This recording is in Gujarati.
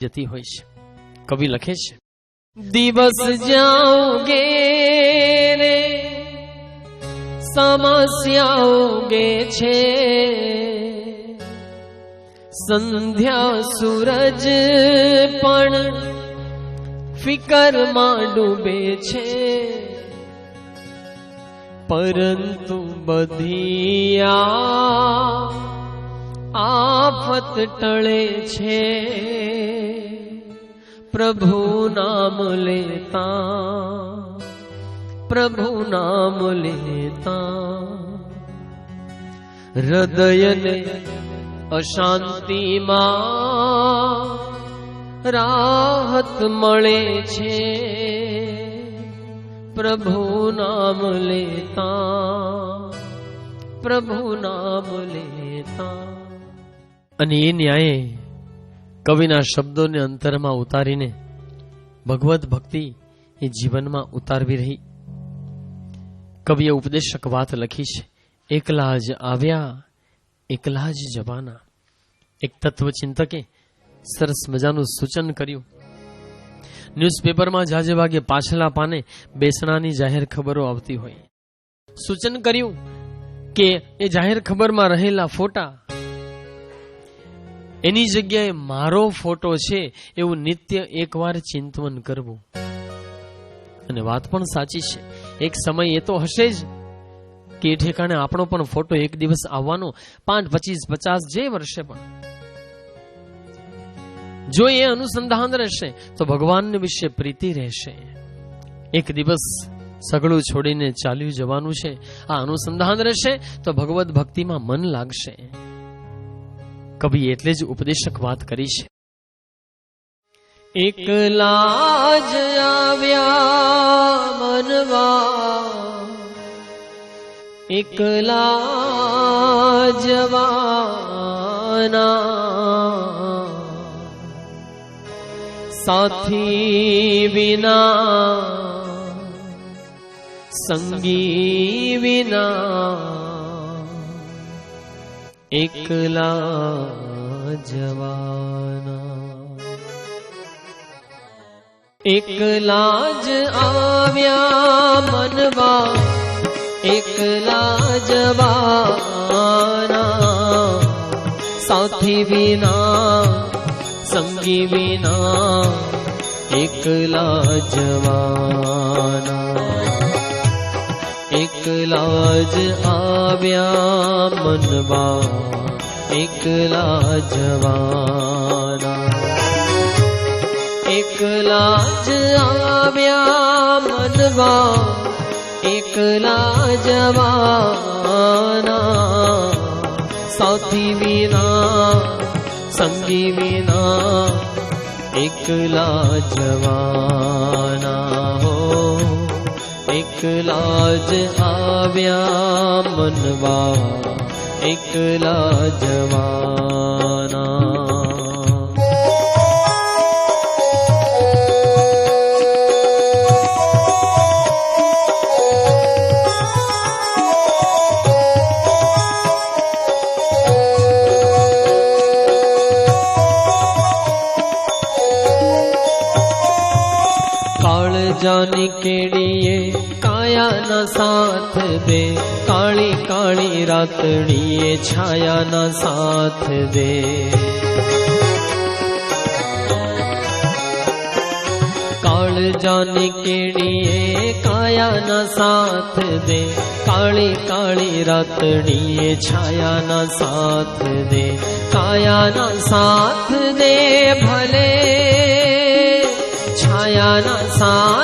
જતી હોય છે. કવિ લખે છે, દિવસ જાઓગે રે સમસ્યાઓગે છે, સંધ્યા સૂરજ પણ ફિકરમાં ડૂબે છે, પરંતુ બધી આફત ટળે છે, પ્રભુ નામ લેતા, પ્રભુ નામ લેતા. હૃદયને અશાંતિમાં રાહત મળે છે, પ્રભુ નામ લેતા, પ્રભુ નામ લેતા. અને એ ન્યાયે કવિના શબ્દોને અંતરમાં ઉતારીને ભગવદ ભક્તિ એ જીવનમાં ઉતારવી રહી. કવિએ ઉપદેશક વાત લખી છે, એકલા જ આવ્યા એકલા જ જવાના. એક તત્વચિંતકે સરસ મજાનું સૂચન કર્યું. ન્યૂઝપેપરમાં જાજે ભાગે પાછલા પાને બેસણાની જાહેર ખબરો આવતી હોય. સૂચન કર્યું કે એ જાહેર ખબરમાં રહેલા ફોટા એની જગ્યાએ મારો ફોટો છે એવું નિત્ય એકવાર ચિંતન કરવું. અને વાત પણ સાચી છે. એક સમય એ તો હશે જ કે એ ઠેકાણે આપણો પણ ફોટો એક દિવસ આવવાનો, 5, 25, 50 જે વર્ષે પણ. જો એ અનુસંધાન રહેશે તો ભગવાન વિશે પ્રીતિ રહેશે. એક દિવસ સગળું છોડીને ચાલ્યું જવાનું છે, આ અનુસંધાન રહેશે તો ભગવદ ભક્તિમાં મન લાગશે. કવિ એટલે જ ઉપદેશક વાત કરી છે, એકલા જ આવ્યા મનવા એકલા જવાના, સાથી વિના સંગી વિના, એકલા જવાના. એકલા જ આવ્યા મનવા એકલા જવાના, સાથી વિના સંગી વિના, એકલા જવાના. એકલા જ આવ્યા મનવા એકલા જવાના, એકલા જ આવ્યા મનવા એકલા જવાના, સાથી વિના સંગી વિના, એકલા જવાના. હો એકલા જ આવ્યા મનવા એકલા જવાના. જાની કેડીએ કાયાના સાથ દે, કાળી કાળી રાતડીએ છાયાના સાથ દે. કાળ જાની કેડીએ કાયાના સાથ દે, કાળી કાળી રાતડીએ છાયાના સાથ દે. કાયાના સાથ દે ભલે છાયાના સાથ